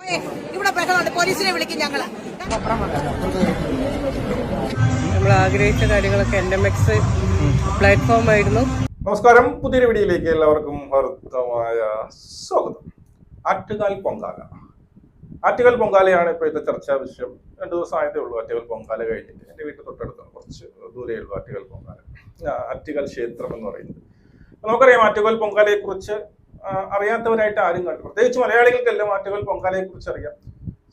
ഇവിടെ പ്രശ്നമുണ്ട്, പോലീസിനെ വിളിക്കും ഞങ്ങള്. നമ്മൾ ആഗ്രഹിച്ച കാര്യങ്ങളൊക്കെ NMX പ്ലാറ്റ്ഫോം ആയിരുന്നു. നമസ്കാരം, പുതിയൊരു വീഡിയോയിലേക്ക് എല്ലാവർക്കും ഹർത്തമായ സ്വാഗതം. ആറ്റുകാൽ പൊങ്കാലയാണ് ഇപ്പോഴത്തെ ചർച്ചാ വിഷയം. 2 ദിവസം ആയതേ ഉള്ളൂ ആറ്റുകാൽ പൊങ്കാല കഴിഞ്ഞിട്ട്. എൻ്റെ വീട്ടിൽ തൊട്ടടുത്താണ്, കുറച്ച് ദൂരേ ഉള്ളൂ ആറ്റുകാൽ പൊങ്കാല, ആറ്റുകാൽ ക്ഷേത്രം എന്ന് പറയുന്നത്. നമുക്കറിയാം ആറ്റുകാൽ പൊങ്കാലയെ കുറിച്ച് അറിയാത്തവരായിട്ട് ആരും കണ്ടു, പ്രത്യേകിച്ച് മലയാളികൾക്കെല്ലാം ആറ്റുകാൽ പൊങ്കാലയെ കുറിച്ച് അറിയാം.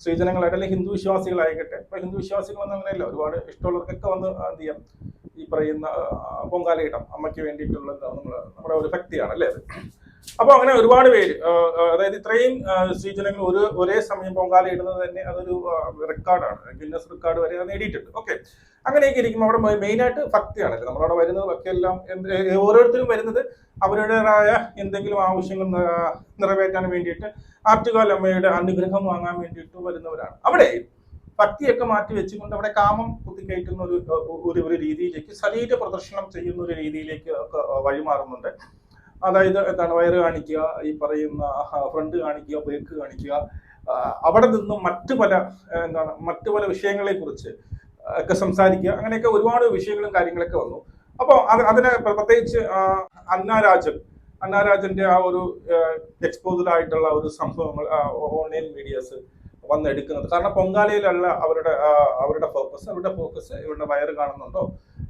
സ്ത്രീജനങ്ങളായിട്ട് അല്ലെങ്കിൽ ഹിന്ദു വിശ്വാസികളായിക്കട്ടെ, ഇപ്പൊ ഹിന്ദു വിശ്വാസികളൊന്നും അങ്ങനെയല്ല, ഒരുപാട് ഇഷ്ടമുള്ളവർക്കൊക്കെ വന്ന് എന്ത് ചെയ്യാം, ഈ പറയുന്ന പൊങ്കാലയിടാം. അമ്മയ്ക്ക് വേണ്ടിയിട്ടുള്ള നമ്മുടെ ഒരു ഭക്തിയാണ് അല്ലേ അത്. അപ്പൊ അങ്ങനെ ഒരുപാട് പേര്, അതായത് ഇത്രയും സ്ത്രീജനങ്ങൾ ഒരേ സമയം പൊങ്കാല ഇടുന്നത് തന്നെ അതൊരു റെക്കോർഡാണ്, ഗിന്നസ് റെക്കോർഡ് വരെ അത് നേടിയിട്ടുണ്ട്. ഓക്കെ, അങ്ങനെയൊക്കെ ഇരിക്കുമ്പോൾ അവിടെ മെയിനായിട്ട് ഭക്തിയാണല്ലേ നമ്മളവിടെ വരുന്നത്. ബാക്കിയെല്ലാം ഓരോരുത്തരും വരുന്നത് അവരുടേതായ എന്തെങ്കിലും ആവശ്യങ്ങൾ നിറവേറ്റാൻ വേണ്ടിയിട്ട്, ആറ്റുകാൽ അമ്മയുടെ അനുഗ്രഹം വാങ്ങാൻ വേണ്ടിയിട്ട് വരുന്നവരാണ്. അവിടെ ഭക്തിയൊക്കെ മാറ്റി വെച്ചുകൊണ്ട് അവിടെ കാമം കുത്തിക്കയറ്റുന്ന ഒരു രീതിയിലേക്ക്, ശരീര പ്രദർശനം ചെയ്യുന്ന ഒരു രീതിയിലേക്ക് ഒക്കെ വഴിമാറുന്നുണ്ട്. അതായത് എന്താണ്, വയറ് കാണിക്കുക, ഈ പറയുന്ന ഫ്രണ്ട് കാണിക്കുക, ബേക്ക് കാണിക്കുക, അവിടെ നിന്നും മറ്റു പല വിഷയങ്ങളെ കുറിച്ച് ഒക്കെ സംസാരിക്കുക. അങ്ങനെയൊക്കെ ഒരുപാട് വിഷയങ്ങളും കാര്യങ്ങളൊക്കെ വന്നു. അപ്പോൾ അതിനെ പ്രത്യേകിച്ച് അന്നാരാജന്റെ ആ ഒരു എക്സ്പോസ്ഡ് ആയിട്ടുള്ള ഒരു സംഭവങ്ങൾ ഓൺലൈൻ മീഡിയാസ് വന്നെടുക്കുന്നത്. കാരണം പൊങ്കാലയിലുള്ള അവരുടെ ഫോക്കസ് ഇവരുടെ വയറ് കാണുന്നുണ്ടോ,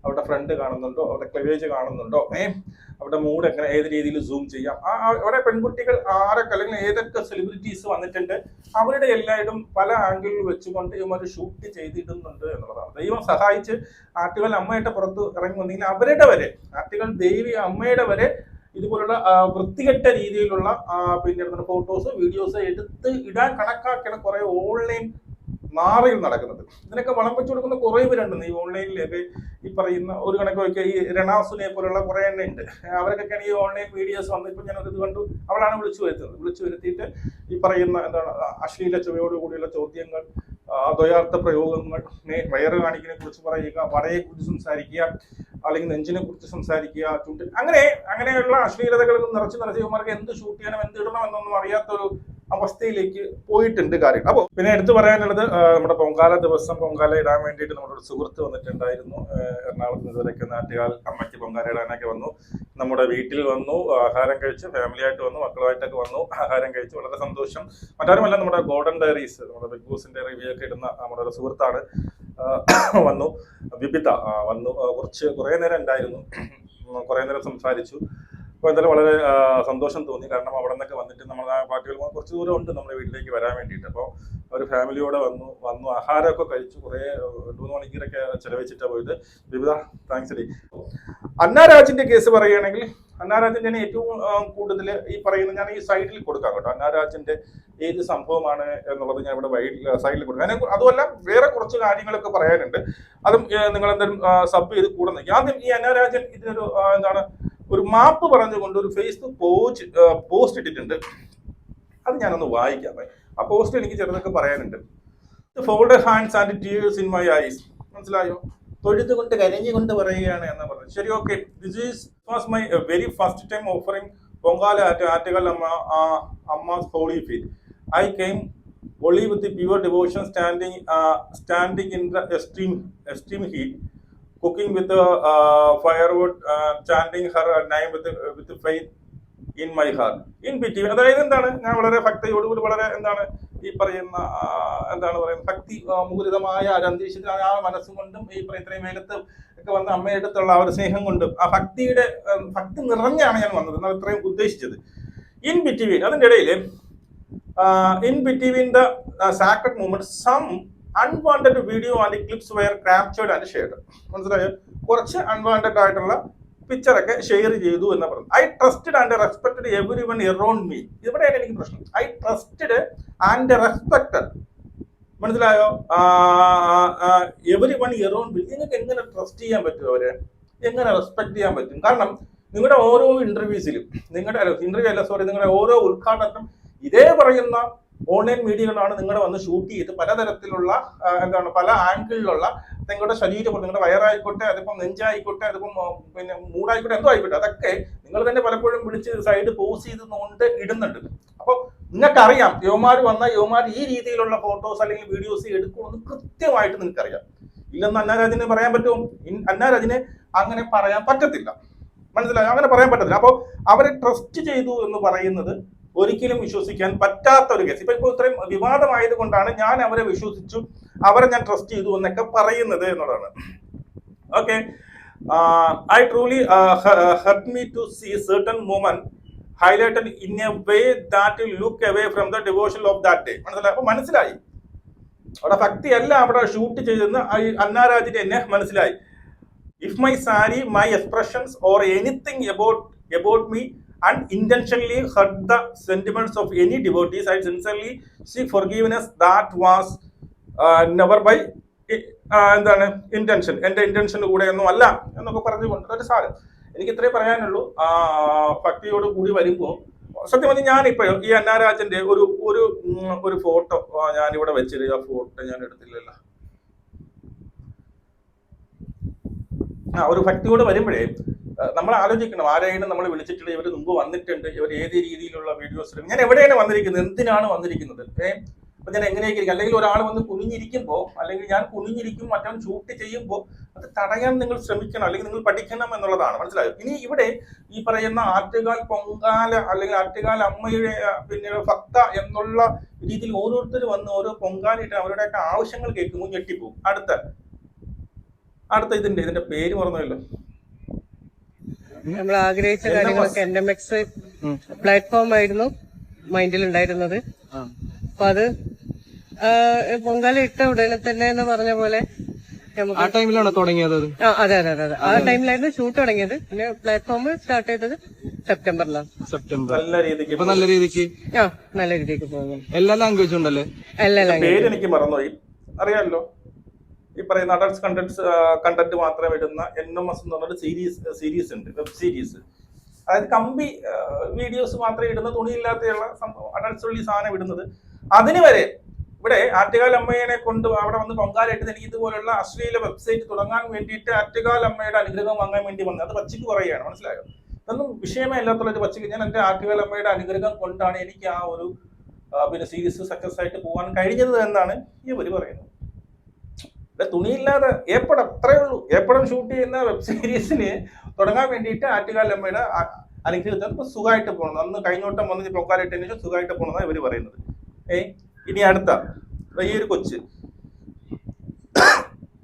അവരുടെ ഫ്രണ്ട് കാണുന്നുണ്ടോ, അവരുടെ ക്ലവേജ് കാണുന്നുണ്ടോ, അവരുടെ മൂഡ് എങ്ങനെ ഏത് രീതിയിൽ സൂം ചെയ്യാം. അവിടെ പെൺകുട്ടികൾ ആരൊക്കെ അല്ലെങ്കിൽ ഏതൊക്കെ സെലിബ്രിറ്റീസ് വന്നിട്ടുണ്ട്, അവരുടെ എല്ലായിടും പല ആംഗിളിൽ വെച്ചുകൊണ്ട് ഇവർ ഷൂട്ട് ചെയ്തിടുന്നുണ്ട് എന്നുള്ളതാണ്. ദൈവം സഹായിച്ച് ആറ്റുകാൽ അമ്മയുടെ പുറത്ത് ഇറങ്ങി വന്നെങ്കിൽ അവരുടെ വരെ, ആറ്റുകാൽ ദേവി അമ്മയുടെ വരെ ഇതുപോലുള്ള വൃത്തികെട്ട രീതിയിലുള്ള പിന്നെ ഫോട്ടോസ് വീഡിയോസ് എടുത്ത് ഇടാൻ കണക്കാക്കിയാണ് കുറെ ഓൺലൈൻ നാറികൾ നടക്കുന്നത്. ഇതിനൊക്കെ വളം വെച്ചു കൊടുക്കുന്ന കുറേ പേരുണ്ടെന്ന് ഈ ഓൺലൈനിലൊക്കെ. ഈ പറയുന്ന ഒരു കണക്ക് വയ്ക്കുക, ഈ രണാസുനെ പോലുള്ള കുറെ എണ്ണ ഉണ്ട്. അവർക്കൊക്കെയാണ് ഈ ഓൺലൈൻ വീഡിയോസ് വന്ന് ഇപ്പം ഞാനൊരിത് കണ്ടു, അവളാണ് വിളിച്ചു വരുത്തിയിട്ട് ഈ പറയുന്ന അശ്ലീല ചുവയോടുകൂടിയുള്ള ചോദ്യങ്ങൾ, ദ്വയാർത്ഥ പ്രയോഗങ്ങൾ, വയറ് കാണിക്കിനെ കുറിച്ച് പറയുക, വടയെ കുറിച്ച് സംസാരിക്കുക, അല്ലെങ്കിൽ നെഞ്ചിനെ കുറിച്ച് സംസാരിക്കുക, അങ്ങനെയുള്ള അശ്ലീലതകൾ നിറച്ച് ഇവന്മാർക്ക് എന്ത് ഷൂട്ട് ചെയ്യണം, എന്ത് ഇടണം എന്നൊന്നും അറിയാത്തൊരു അവസ്ഥയിലേക്ക് പോയിട്ടുണ്ട് കാര്യം. അപ്പോൾ പിന്നെ എടുത്തു പറയാനുള്ളത്, നമ്മുടെ പൊങ്കാല ദിവസം പൊങ്കാല ഇടാൻ വേണ്ടിയിട്ട് നമ്മുടെ ഒരു സുഹൃത്ത് വന്നിട്ടുണ്ടായിരുന്നു. എറണാകുളത്ത് ഇതുവരെയൊക്കെ ആറ്റുകാൽ അമ്മയ്ക്ക് പൊങ്കാല ഇടാനൊക്കെ വന്നു, നമ്മുടെ വീട്ടിൽ വന്നു, ആഹാരം കഴിച്ച്, ഫാമിലി ആയിട്ട് വന്നു, മക്കളുമായിട്ടൊക്കെ വന്നു, ആഹാരം കഴിച്ച്, വളരെ സന്തോഷം. മറ്റാരുമല്ല, നമ്മുടെ ഗോൾഡൻ ഡയറീസ്, നമ്മുടെ ബിഗ് ബോസിന്റെ റിവ്യൂ ഒക്കെ ഇടുന്ന നമ്മുടെ ഒരു സുഹൃത്താണ് വന്നു, വിപിത വന്നു. കുറേ നേരം ഉണ്ടായിരുന്നു, കുറേ നേരം സംസാരിച്ചു. അപ്പോൾ എന്തായാലും വളരെ സന്തോഷം തോന്നി. കാരണം അവിടെ നിന്നൊക്കെ വന്നിട്ട് നമ്മൾ ആ പാർട്ടികൾ കുറച്ച് ദൂരം ഉണ്ട് നമ്മുടെ വീട്ടിലേക്ക് വരാൻ വേണ്ടിയിട്ട്. അപ്പോൾ അവർ ഫാമിലിയോടെ വന്നു ആഹാരമൊക്കെ കഴിച്ചു, കുറേ 2-3 മണിക്കൂറൊക്കെ ചെലവഴിച്ചിട്ടാണ് പോയത്. വിവിധ താങ്ക്സ് ഡി. അന്നാരാജിന്റെ കേസ് പറയുകയാണെങ്കിൽ, അന്നാരാജിന്റെ ഏറ്റവും കൂടുതൽ ഈ പറയുന്ന, ഞാൻ ഈ സൈഡിൽ കൊടുക്കാം കേട്ടോ, അന്നാരാജിന്റെ ഏത് സംഭവമാണ് എന്നുള്ളത് ഞാൻ ഇവിടെ സൈഡിൽ കൊടുക്കാം. അതുമല്ല വേറെ കുറച്ച് കാര്യങ്ങളൊക്കെ പറയാനുണ്ട്, അതും നിങ്ങൾ എന്തായാലും സബ് ചെയ്ത് കൂടെ നിൽക്കുക. ആദ്യം ഈ അന്നാരാജൻ ഇതിനൊരു ഒരു മാപ്പ് പറഞ്ഞുകൊണ്ട് ഒരു ഫേസ്ബുക്ക് പോസ്റ്റ് ഇട്ടിട്ടുണ്ട്. അത് ഞാനൊന്ന് വായിക്കാം. ആ പോസ്റ്റ് എനിക്ക് ചെറുതൊക്കെ പറയാനുണ്ട്. Fold hands and tears in my eyes. മനസ്സിലായോ? തൊഴുതുകൊണ്ട് കരഞ്ഞുകൊണ്ട് പറയുകയാണ് എന്ന് പറഞ്ഞു. ശരി, okay. This was my very first time offering pongala at Attukal Amma's holy feet. I came only with the pure devotion, standing in the extreme heat, cooking with the firewood, chanting her name with faith in my heart. In between, അതായത് എന്താണ്, ഞാൻ വളരെ ഭക്തിയോടുകൂടി വളരെ ഈ പറയുന്ന ഭക്തി മുഖരിതമായ ഒരു അന്തരീക്ഷത്തിൽ ആ മനസ്സുകൊണ്ടും ഈ ഇത്രയും വെയിലത്ത് ഒക്കെ വന്ന അമ്മയുടെ അടുത്തുള്ള ആ ഒരു സ്നേഹം കൊണ്ടും ആ ഭക്തി നിറഞ്ഞാണ് ഞാൻ വന്നത് എന്നാണ് ഇത്രയും ഉദ്ദേശിച്ചത്. ഇൻ ബിറ്റ്വീൻ, അതിൻ്റെ ഇടയിൽ in between the sacred moments, some unwanted video and clips were captured and shared. മനസ്സിലായോ? കുറച്ച് അൺവാണ്ടഡ് ആയിട്ടുള്ള പിക്ചറൊക്കെ ഷെയർ ചെയ്തു എന്ന് പറഞ്ഞു. I trusted and respected everyone around me. ഇവിടെയാണ് എനിക്ക് പ്രശ്നം. I trusted and respected. മനസ്സിലായോ? Everyone around me. നിങ്ങൾക്ക് എങ്ങനെ ട്രസ്റ്റ് ചെയ്യാൻ പറ്റും, അവരെ എങ്ങനെ റെസ്പെക്ട് ചെയ്യാൻ പറ്റും? കാരണം നിങ്ങളുടെ ഓരോ ഇന്റർവ്യൂസിലും, നിങ്ങളുടെ ഓരോ ഉദ്ഘാടനം ഇതേ പറയുന്ന ഓൺലൈൻ മീഡിയകളാണ് നിങ്ങളുടെ വന്ന് ഷൂട്ട് ചെയ്ത് പലതരത്തിലുള്ള പല ആംഗിളിലുള്ള നിങ്ങളുടെ ശരീരം, നിങ്ങളുടെ വയറായിക്കോട്ടെ, അതിപ്പം നെഞ്ചായിക്കോട്ടെ, അതിപ്പം പിന്നെ മൂടായിക്കോട്ടെ, എന്തോ ആയിക്കോട്ടെ, അതൊക്കെ നിങ്ങൾ തന്നെ പലപ്പോഴും വിളിച്ച് സൈഡ് പോസ് ചെയ്തുകൊണ്ട് ഇടുന്നുണ്ട്. അപ്പോൾ നിങ്ങൾക്കറിയാം യുവമാർ വന്ന യുവമാർ ഈ രീതിയിലുള്ള ഫോട്ടോസ് അല്ലെങ്കിൽ വീഡിയോസ് എടുക്കുമെന്ന് കൃത്യമായിട്ട് നിങ്ങൾക്കറിയാം. ഇല്ലെന്ന് അന്നാരാജിന് പറയാൻ പറ്റുമോ? അന്നാരാജിന് അങ്ങനെ പറയാൻ പറ്റത്തില്ല. മനസ്സിലായോ? അങ്ങനെ പറയാൻ പറ്റത്തില്ല. അപ്പോൾ അവരെ ട്രസ്റ്റ് ചെയ്തു എന്ന് പറയുന്നത് ഒരിക്കലും വിശ്വസിക്കാൻ പറ്റാത്ത ഒരു കേസ്. ഇപ്പോൾ ഇത്രയും വിവാദമായത് കൊണ്ടാണ് ഞാൻ അവരെ വിശ്വസിച്ചു, അവരെ ഞാൻ ട്രസ്റ്റ് ചെയ്തു എന്നൊക്കെ പറയുന്നത് എന്നുള്ളതാണ്. Okay, I truly hurt me to see certain woman highlighted in a way that will look away from the devotion of that day. മനസ്സിലായി? അപ്പൊ മനസ്സിലായി അവിടെ ഭക്തി അല്ല അവിടെ ഷൂട്ട് ചെയ്തെന്ന് അന്നാരാജിന് എന്നെ മനസ്സിലായി. If my sari, my expressions or anything about me unintentionally hurt the sentiments of any devotees, I sincerely seek forgiveness. That was never by എന്താണ് ഇന്റൻഷൻ, എന്റെ ഇന്റൻഷന്റെ കൂടെ ഒന്നും അല്ല എന്നൊക്കെ പറഞ്ഞുകൊണ്ട് ഒരു സാരം. എനിക്ക് ഇത്രേ പറയാനുള്ളൂ. ഭക്തിയോട് കൂടി വരുമ്പോൾ സത്യം പറഞ്ഞാൽ ഞാനിപ്പോ ഈ അന്നാരാജന്റെ ഒരു ഫോട്ടോ ഞാനിവിടെ വെച്ചിട്ട്, ആ ഫോട്ടോ ഞാൻ എടുത്തില്ലല്ലോ. ഒരു ഭക്തിയോട് വരുമ്പോഴേ നമ്മൾ ആലോചിക്കണം, ആരെയും നമ്മൾ വിളിച്ചിട്ടില്ല, ഇവർ മുമ്പ് വന്നിട്ടുണ്ട്, ഇവർ ഏത് രീതിയിലുള്ള വീഡിയോസ്, ഞാൻ എവിടെയാണ് വന്നിരിക്കുന്നത്, എന്തിനാണ് വന്നിരിക്കുന്നത്, അപ്പൊ ഞാൻ എങ്ങനെയൊക്കെ ഇരിക്കും. അല്ലെങ്കിൽ ഒരാൾ വന്ന് കുനിഞ്ഞിരിക്കുമ്പോൾ, അല്ലെങ്കിൽ ഞാൻ കുനിഞ്ഞിരിക്കും മറ്റവൻ ഷൂട്ട് ചെയ്യുമ്പോൾ അത് തടയാൻ നിങ്ങൾ ശ്രമിക്കണം, അല്ലെങ്കിൽ നിങ്ങൾ പഠിക്കണം എന്നുള്ളതാണ്. മനസ്സിലായോ? ഇനി ഇവിടെ ഈ പറയുന്ന ആറ്റുകാൽ പൊങ്കാല അല്ലെങ്കിൽ ആറ്റുകാൽ അമ്മയുടെ പിന്നീട് ഭക്ത എന്നുള്ള രീതിയിൽ ഓരോരുത്തർ വന്ന് ഓരോ പൊങ്കാലിട്ട് അവരുടെയൊക്കെ ആവശ്യങ്ങൾ കേൾക്കുമ്പോൾ ഞെട്ടിപ്പോവും. അടുത്ത ഇതിന്റെ പേര് മറന്നല്ലോ. നമ്മൾ ആഗ്രഹിച്ച കാര്യങ്ങളൊക്കെ എൻഎംഎക്സ് പ്ലാറ്റ്ഫോം ആയിരുന്നു മൈൻഡിൽ ഉണ്ടായിരുന്നത്. അപ്പൊ അത് പൊങ്കാല ഇട്ട ഉടനെ തന്നെ എന്ന് പറഞ്ഞ പോലെ ആ ടൈമിലാണോ തുടങ്ങിയത്? അതെ. ആ ടൈമിലായിരുന്നു ഷൂട്ട് തുടങ്ങിയത്. പിന്നെ പ്ലാറ്റ്ഫോം സ്റ്റാർട്ട് ചെയ്തത് സെപ്റ്റംബറിലാണ്. നല്ല രീതിക്ക് നല്ല രീതിക്ക് പോകുന്നു. എല്ലാ ലാംഗ്വേജും ഉണ്ടല്ലേ? എല്ലാ ലാംഗ്വേജും. എനിക്ക് മറന്നുപോയി. അറിയാമല്ലോ, ഈ പറയുന്ന അഡൾട്ട്സ് കണ്ടന്റ് മാത്രം ഇടുന്ന NMS എന്ന് പറഞ്ഞൊരു സീരീസ് ഉണ്ട്, വെബ് സീരീസ്. അതായത് കമ്പി വീഡിയോസ് മാത്രമേ ഇടുന്ന, തുണിയില്ലാത്തയുള്ള സംഭവം, അഡൾട്ട്സ് ഉള്ളി സാധനം ഇടുന്നത്. അതിന് വരെ ഇവിടെ ആറ്റുകാൽ അമ്മയെ കൊണ്ട് അവിടെ വന്ന് പൊങ്കാലിട്ട് എനിക്ക് ഇതുപോലുള്ള അശ്ലീല വെബ്സൈറ്റ് തുടങ്ങാൻ വേണ്ടിയിട്ട് ആറ്റുകാൽ അമ്മയുടെ അനുഗ്രഹം വാങ്ങാൻ വേണ്ടി വന്നത്. അത് പച്ചയ്ക്ക് പറയുകയാണ്. മനസ്സിലായോ? അതൊന്നും വിഷയമേ ഇല്ലാത്തുള്ള പച്ചയ്ക്ക് ഞാൻ എന്റെ ആറ്റുകാൽ അമ്മയുടെ അനുഗ്രഹം കൊണ്ടാണ് എനിക്ക് ആ ഒരു പിന്നെ സീരീസ് സക്സസ് ആയിട്ട് പോകാൻ കഴിഞ്ഞത് എന്നാണ് ഇവർ പറയുന്നത്. തുണിയില്ലാതെ ഏപ്പടം, അത്രയേ ഉള്ളൂ. ഏപ്പടം ഷൂട്ട് ചെയ്യുന്ന വെബ് സീരീസിന് തുടങ്ങാൻ വേണ്ടിയിട്ട് ആറ്റുകാൽ അമ്മയുടെ അനുഗ്രഹത്തിൽ ഇപ്പൊ സുഖമായിട്ട് പോകണം. അന്ന് കഴിഞ്ഞോട്ടം വന്ന് പൊങ്കാലിട്ടതിന് ശേഷം സുഖമായിട്ട് പോകണമെന്നാണ് ഇവർ പറയുന്നത്. ഇനി അടുത്ത ഈ ഒരു കൊച്ച്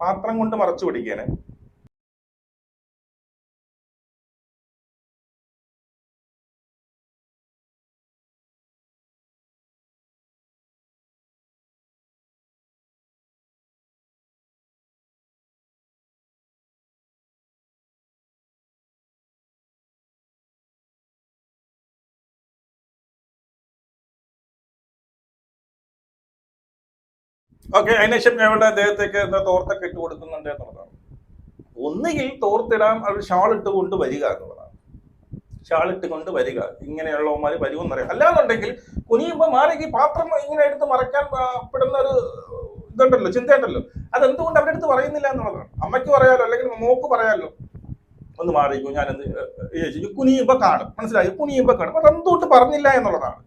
പാത്രം കൊണ്ട് മറച്ചു പിടിക്കാന് ഓക്കെ. അതിനുശേഷം ഞങ്ങളുടെ അദ്ദേഹത്തേക്ക് എന്താ തോർത്തൊക്കെ ഇട്ട് കൊടുക്കുന്നുണ്ട് എന്നുള്ളതാണ്. ഒന്നുകിൽ തോർത്തിടാൻ അവർ ഷാൾ ഇട്ടുകൊണ്ട് വരിക എന്നുള്ളതാണ്. ഷാൾ ഇട്ടുകൊണ്ട് വരിക, ഇങ്ങനെയുള്ളവന്മാര് വരുമെന്നറിയാം. അല്ലാന്നുണ്ടെങ്കിൽ കുനിയുമ്പോൾ മാറി പാത്രം ഇങ്ങനെ എടുത്ത് മറക്കാൻ പെടുന്ന ഒരു ഇതുണ്ടല്ലോ, ചിന്തയുണ്ടല്ലോ. അതെന്തുകൊണ്ട് അവരുടെ അടുത്ത് പറയുന്നില്ല എന്നുള്ളതാണ്. അമ്മയ്ക്ക് പറയാലോ, അല്ലെങ്കിൽ മോക്ക് പറയാലോ, ഒന്ന് മാറിക്കും, ഞാനെന്ത് കുനിയുമ്പോ കാണും. മനസ്സിലായി? കുനിയുമ്പോ കാണും. അതെന്തുകൊണ്ട് പറഞ്ഞില്ല എന്നുള്ളതാണ്.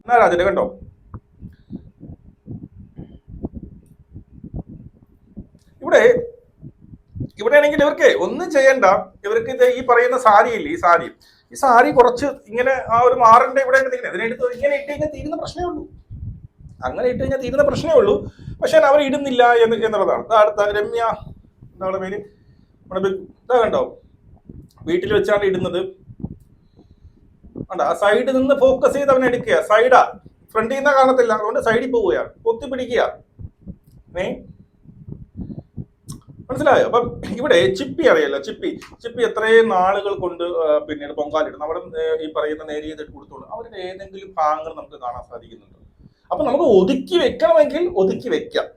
എന്നാ രാജന്റെ കണ്ടോ, ഇവിടെ ആണെങ്കിൽ ഇവർക്ക് ഒന്നും ചെയ്യണ്ട. ഇവർക്ക് ഇത് ഈ പറയുന്ന സാരി ഇല്ലേ, ഈ സാരി കുറച്ച് ഇങ്ങനെ ആ ഒരു മാറിന്റെ ഇവിടെ ഇതിനെടുത്ത് ഇങ്ങനെ ഇട്ട് കഴിഞ്ഞാൽ തീരുന്ന പ്രശ്നമേ ഉള്ളൂ. അങ്ങനെ ഇട്ട് കഴിഞ്ഞാൽ തീരുന്ന പ്രശ്നമേ ഉള്ളൂ. പക്ഷെ അവർ ഇടുന്നില്ല എന്നുള്ളതാണ്. അടുത്ത രമ്യ എന്താണ് പേര്, നമ്മുടെ ഇതാ കണ്ടോ, വീട്ടിൽ വെച്ചാണ് ഇടുന്നത്. ആ സൈഡിൽ നിന്ന് ഫോക്കസ് ചെയ്ത് അവനെ എടുക്കുക. സൈഡാ, ഫ്രണ്ടിൽ നിന്ന് കാണത്തില്ല, അതുകൊണ്ട് സൈഡിൽ പോവുകയാണ്, പൊത്തി പിടിക്കുക. മനസ്സിലായോ? അപ്പം ഇവിടെ ചിപ്പി അറിയാലോ, ചിപ്പി എത്രയും നാളുകൾ കൊണ്ട് പിന്നീട് പൊങ്കാലിടുന്നു. അവിടെ ഈ പറയുന്ന നേരിയ ചെയ്തിട്ട് കൊടുത്തോളൂ. അവരുടെ ഏതെങ്കിലും ഭാഗങ്ങൾ നമുക്ക് കാണാൻ സാധിക്കുന്നുണ്ട്. അപ്പൊ നമുക്ക് ഒതുക്കി വെക്കണമെങ്കിൽ ഒതുക്കി വെക്കാം.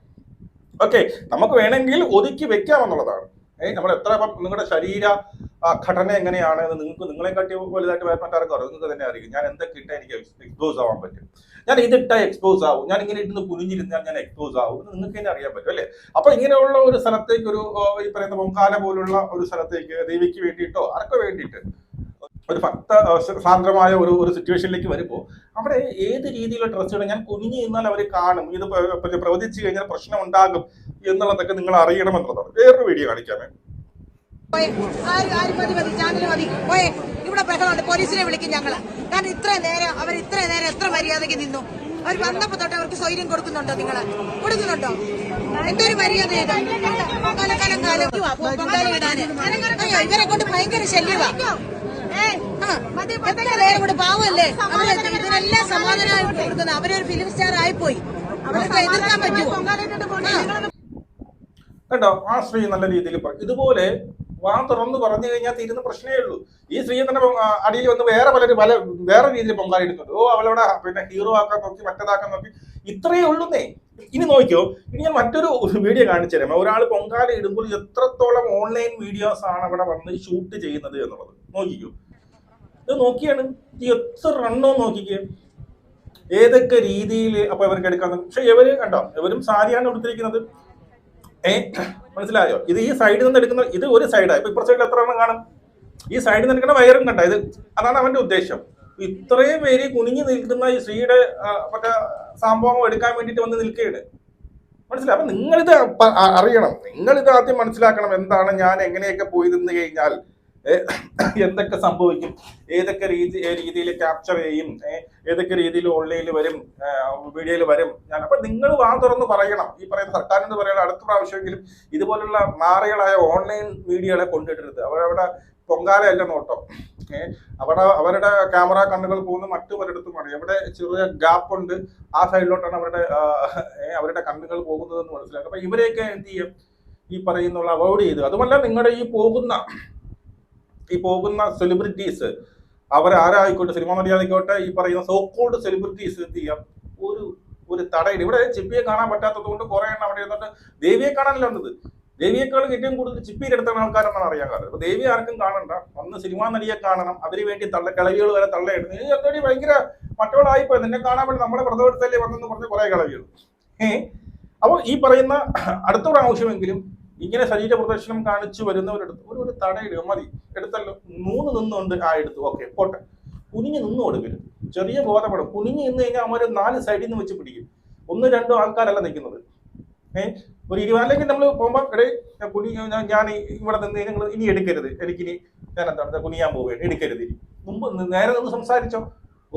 ഓക്കെ, നമുക്ക് വേണമെങ്കിൽ ഒതുക്കി വെക്കാം എന്നുള്ളതാണ്. നമ്മൾ എത്ര നിങ്ങളുടെ ശരീര ഘടന എങ്ങനെയാണ് എന്ന് നിങ്ങളെ കാട്ടി വലുതായിട്ട് മറ്റാർക്കും അറിയാം. നിങ്ങൾക്ക് തന്നെ അറിയാം ഞാൻ എന്തൊക്കെ ഇട്ടാൽ എനിക്ക് എക്സ്പോസ് ആവാൻ പറ്റും, ഞാൻ ഇതിട്ടാൽ എക്സ്പോസ് ആവും, ഞാൻ ഇങ്ങനെ ഇട്ടുന്ന കുനിഞ്ഞിരുന്നാൽ ഞാൻ എക്സ്പോസ് ആവും എന്ന് നിങ്ങൾക്ക് തന്നെ അറിയാൻ പറ്റും അല്ലേ? അപ്പൊ ഇങ്ങനെയുള്ള ഒരു സ്ഥലത്തേക്ക്, ഒരു ഈ പറയുന്ന പൊങ്കാല പോലുള്ള ഒരു സ്ഥലത്തേക്ക് ദേവിക്ക് വേണ്ടിയിട്ടോ ആർക്കോ വേണ്ടിയിട്ട് ഒരു ഭക്ത സാന്ദ്രമായ ഒരു സിറ്റുവേഷനിലേക്ക് വരുമ്പോൾ അവിടെ ഏത് രീതിയിലുള്ള ഡ്രസ്സുകൾ ഞാൻ കുനിഞ്ഞു നിന്നാൽ അവർ കാണും, ഇത് പ്രവചിച്ചു കഴിഞ്ഞാൽ പ്രശ്നം ഉണ്ടാകും എന്നുള്ളതൊക്കെ നിങ്ങൾ അറിയണമെന്നുള്ളതാണ്. വേറൊരു വീഡിയോ കാണിക്കാമേ. ഇവിടെ ബഹളമുണ്ട്, പോലീസിനെ വിളിക്കും ഞങ്ങള്. കാരണം ഇത്രയും നേരം എത്ര മര്യാദയ്ക്ക് നിന്നു. അവർ വന്നപ്പോ തൊട്ട് അവർക്ക് സ്വൈര്യം കൊടുക്കുന്നുണ്ടോ? നിങ്ങള് കൊടുക്കുന്നുണ്ടോ? എന്തൊരു മര്യാദ അയ്യോ, ഇവരെ കൊണ്ട് ഭയങ്കര ശല്യമാ. കൂടെ പാവല്ലേ, ഇതിനെല്ലാം സമാധാനമായി കൊടുക്കുന്നത്. അവരൊരു ഫിലിം സ്റ്റാർ ആയിപ്പോയി, അവർക്ക് എതിർക്കാൻ പറ്റുമോ? കണ്ടോ, ആ സ്ത്രീ നല്ല രീതിയിൽ ഇതുപോലെ വാ തുറന്ന് പറഞ്ഞു കഴിഞ്ഞാൽ തീരുന്ന പ്രശ്നമേ ഉള്ളൂ. ഈ സ്ത്രീയെ തന്നെ അടിയിൽ വന്ന് വേറെ രീതിയിൽ പൊങ്കാലിടുന്നുണ്ട്. അവളവിടെ പിന്നെ ഹീറോ ആക്കാൻ നോക്കി, മറ്റേതാക്കാൻ നോക്കി, ഇത്രയേ ഉള്ളൂന്നേ. ഇനി നോക്കിയോ, ഇനി ഞാൻ മറ്റൊരു വീഡിയോ കാണിച്ചു തരാം. ഒരാൾ പൊങ്കാല ഇടുമ്പോൾ എത്രത്തോളം ഓൺലൈൻ വീഡിയോസ് ആണ് അവിടെ വന്ന് ഷൂട്ട് ചെയ്യുന്നത് എന്നുള്ളത് നോക്കിക്കോ. ഇത് നോക്കിയാണ് ഈ എത്ര റണ്ണോ നോക്കിക്കേ, ഏതൊക്കെ രീതിയിൽ അപ്പൊ ഇവർക്ക് എടുക്കാൻ. പക്ഷെ ഇവര് കണ്ടോ, ഇവരും സാരിയാണ് എടുത്തിരിക്കുന്നത്. മനസ്സിലായോ? ഇത് ഈ സൈഡിൽ നിന്ന് എടുക്കുന്ന ഇത് ഒരു സൈഡാണ്. ഇപ്പൊ ഇപ്പുറ സൈഡിൽ എത്ര എണ്ണം കാണും? ഈ സൈഡിൽ നിന്ന് എടുക്കുന്ന വയറും കണ്ട. ഇത് അതാണ് അവന്റെ ഉദ്ദേശം. ഇത്രയും പേര് കുനിഞ്ഞു നിൽക്കുന്ന ഈ സ്ത്രീയുടെ മറ്റേ സംഭവം എടുക്കാൻ വേണ്ടിയിട്ട് വന്ന് നിൽക്കുകയാണ്. മനസ്സിലായി? അപ്പൊ നിങ്ങളിത് അറിയണം, നിങ്ങളിത് ആദ്യം മനസ്സിലാക്കണം. എന്താണ് ഞാൻ എങ്ങനെയൊക്കെ പോയി നിന്ന് കഴിഞ്ഞാൽ എന്തൊക്കെ സംഭവിക്കും, ഏതൊക്കെ രീതിയിൽ ക്യാപ്ചർ ചെയ്യും, ഏതൊക്കെ രീതിയിൽ ഓൺലൈനിൽ വരും, വീഡിയോയിൽ വരും ഞാൻ. അപ്പൊ നിങ്ങൾ വാ തുറന്ന് പറയണം. ഈ പറയുന്ന സർക്കാരിന് പറയണം, അടുത്ത പ്രാവശ്യമെങ്കിലും ഇതുപോലുള്ള നാറികളായ ഓൺലൈൻ വീഡിയോകളെ കൊണ്ടിടരുത്. അവരവിടെ പൊങ്കാലയല്ല നോട്ടം. അവിടെ അവരുടെ ക്യാമറ കണ്ണുകൾ പോകുന്ന മറ്റു പലയിടത്തുമാണ്. എവിടെ ചെറിയ ഗ്യാപ്പ് ഉണ്ട് ആ സൈഡിലോട്ടാണ് അവരുടെ കണ്ണുകൾ പോകുന്നതെന്ന് മനസ്സിലാക്കുക. അപ്പൊ ഇവരെയൊക്കെ എന്ത് ചെയ്യും, ഈ പറയുന്നുള്ള അവോയ്ഡ് ചെയ്ത്. അതുമല്ല, നിങ്ങളുടെ ഈ പോകുന്ന സെലിബ്രിറ്റീസ് അവരാരായിക്കോട്ടെ, സിനിമ മര്യാദയ്ക്കോട്ടെ, ഈ പറയുന്ന സോക്കോൾഡ് സെലിബ്രിറ്റീസ് എന്ത് ചെയ്യാം, ഒരു തടയില്ല. ഇവിടെ ചിപ്പിയെ കാണാൻ പറ്റാത്തത് കൊണ്ട് കുറെ എണ്ണം അവിടെ ഇരുന്നിട്ട് ദേവിയെ കാണാനല്ല വന്നത്. ദേവിയേക്കാളും ഏറ്റവും കൂടുതൽ ചിപ്പിയിലെടുത്തുന്ന ആൾക്കാരെന്നാണ് അറിയാൻ കാരണം. അപ്പൊ ദേവി ആർക്കും കാണണ്ട, ഒന്ന് സിനിമാ നടിയെ കാണണം, അതിനു വേണ്ടി കിളവികൾ വരെ തള്ളയിടുന്നു. നീ എന്തോടി ഭയങ്കര മറ്റോളായിപ്പോയി, നിന്നെ കാണാൻ വേണ്ടി നമ്മളെ പ്രതോടുത്തല്ലേ വന്നെന്ന് പറഞ്ഞ് കുറെ കിളവികൾ. അപ്പോൾ ഈ പറയുന്ന അടുത്ത പ്രാവശ്യമെങ്കിലും ഇങ്ങനെ ശരീര പ്രദർശനം കാണിച്ചു വരുന്നവരെടുത്ത് ഒരു തടയിടുക മതി. എടുത്തല്ലോ, 3 നിന്നുണ്ട്, എടുത്തു, ഓക്കെ പോട്ടെ. കുനിഞ്ഞ് നിന്ന് കൊടുക്കരുത്, ചെറിയ ബോധപ്പെടും. കുനിഞ്ഞ് നിന്ന് കഴിഞ്ഞാൽ അവര് 4 സൈഡിൽ നിന്ന് വെച്ച് പിടിക്കും. 1-2 ആൾക്കാരല്ല നിൽക്കുന്നത്. ഒരു 20 അല്ലെങ്കിൽ നമ്മൾ പോകുമ്പോൾ ഞാൻ ഇവിടെ നിന്ന് നിങ്ങൾ ഇനി എടുക്കരുത്, എനിക്കിനി ഞാൻ എന്താണ് കുനിയാൻ പോവുകയാണ്, എടുക്കരുത്. മുമ്പ് നേരെ നിന്ന് സംസാരിച്ചോ,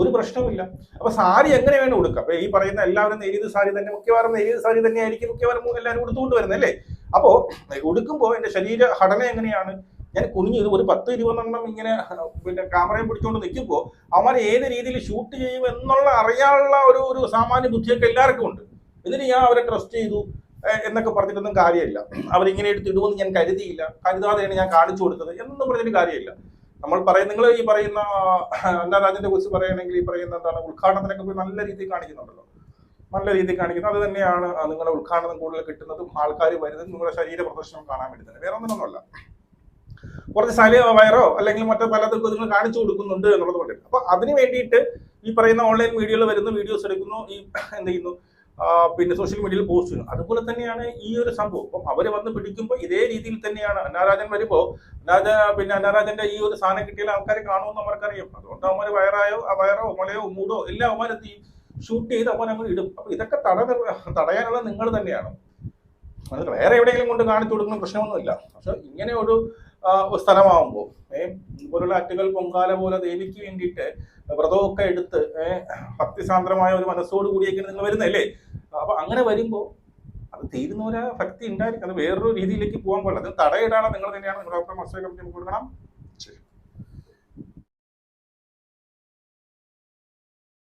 ഒരു പ്രശ്നവുമില്ല. അപ്പൊ സാരി എങ്ങനെ വേണം കൊടുക്കാം. അപ്പൊ ഈ പറയുന്ന എല്ലാവരും നേരിയത് സാരി തന്നെ, മിക്കവാറും നേരിയത് സാരി തന്നെ ആയിരിക്കും മിക്കവാറും എല്ലാവരും ഉടുത്തുകൊണ്ട് വരുന്നത് അല്ലേ. അപ്പോ ഉടുക്കുമ്പോൾ എന്റെ ശരീര ഘടന എങ്ങനെയാണ്, ഞാൻ കുനിഞ്ഞ് ഒരു 10-20 ഇങ്ങനെ പിന്നെ ക്യാമറയും പിടിച്ചുകൊണ്ട് നിൽക്കുമ്പോൾ അവന്മാർ ഏത് രീതിയിൽ ഷൂട്ട് ചെയ്യും എന്നുള്ള അറിയാനുള്ള ഒരു സാമാന്യ ബുദ്ധിയൊക്കെ എല്ലാവർക്കും ഉണ്ട്. എന്നിട്ട് ഞാൻ അവരെ ട്രസ്റ്റ് ചെയ്തു എന്നൊക്കെ പറഞ്ഞിട്ടൊന്നും കാര്യമില്ല. അവരിങ്ങനെ എടുത്തിടുമെന്ന് ഞാൻ കരുതാതെയാണ് ഞാൻ കാണിച്ചു കൊടുത്തത് എന്നൊന്നും പറഞ്ഞിട്ട് കാര്യമില്ല. നിങ്ങൾ ഈ പറയുന്ന അന്നാരാജന്റെ കുറിച്ച് പറയുകയാണെങ്കിൽ ഈ പറയുന്ന എന്താണ് ഉദ്ഘാടനത്തിനൊക്കെ പോയി നല്ല രീതിയിൽ കാണിക്കുന്നുണ്ടല്ലോ, നല്ല രീതിയിൽ കാണിക്കുന്നത്. അത് തന്നെയാണ് നിങ്ങളുടെ ഉദ്ഘാടനം കൂടുതൽ കിട്ടുന്നതും ആൾക്കാർ വരുന്നതും നിങ്ങളുടെ ശരീര പ്രദർശനം കാണാൻ വേണ്ടി തന്നെ, വേറെ ഒന്നുമല്ല. കുറച്ച് വയറോ അല്ലെങ്കിൽ മറ്റോ പലതൊക്കെ നിങ്ങൾ കാണിച്ചു കൊടുക്കുന്നുണ്ട് എന്നുള്ളത് കൊണ്ട്. അപ്പൊ അതിന് വേണ്ടിയിട്ട് ഈ പറയുന്ന ഓൺലൈൻ മീഡിയയിൽ വരുന്ന വീഡിയോസ് എടുക്കുന്നു, ഈ എന്ത് ചെയ്യുന്നു, പിന്നെ സോഷ്യൽ മീഡിയയിൽ പോസ്റ്റ് ചെയ്യുന്നു. അതുപോലെ തന്നെയാണ് ഈ ഒരു സംഭവം. അപ്പം അവര് വന്ന് പിടിക്കുമ്പോൾ ഇതേ രീതിയിൽ തന്നെയാണ് അന്നാരാജൻ വരുമ്പോ അന്നാരാജന്റെ ഈ ഒരു സാധനം കിട്ടിയാൽ ആൾക്കാരെ കാണുമെന്ന് അവർക്കറിയാം. അതുകൊണ്ട് അവന്മാര് വയറോ മുലയോ മൂടോ എല്ലാം അവന്മാരെത്തി ഷൂട്ട് ചെയ്ത് അവനങ്ങൾ ഇടും. അപ്പൊ ഇതൊക്കെ തടയാനുള്ള നിങ്ങൾ തന്നെയാണ്. അതിന് വേറെ എവിടെയെങ്കിലും കൊണ്ട് കാണിച്ചു കൊടുക്കുന്ന പ്രശ്നമൊന്നുമില്ല. പക്ഷെ ഇങ്ങനെ ഒരു സ്ഥലമാകുമ്പോൾ ഇതുപോലുള്ള ആറ്റുകൾ പൊങ്കാല പോലെ ദേവിക്ക് വേണ്ടിയിട്ട് വ്രതമൊക്കെ എടുത്ത് ഭക്തിസാന്ദ്രമായ ഒരു മനസ്സോട് കൂടിയൊക്കെ നിങ്ങൾ വരുന്നല്ലേ. അപ്പൊ അങ്ങനെ വരുമ്പോൾ അത് തീരുന്നവരെ ഭക്തി ഉണ്ടായിരിക്കും. അത് വേറൊരു രീതിയിലേക്ക് പോകാൻ പാടില്ല. അത് തടയിടാണ് നിങ്ങൾ തന്നെയാണ്. നിങ്ങളുടെ മത്സര കമ്മിറ്റി കൊടുക്കണം.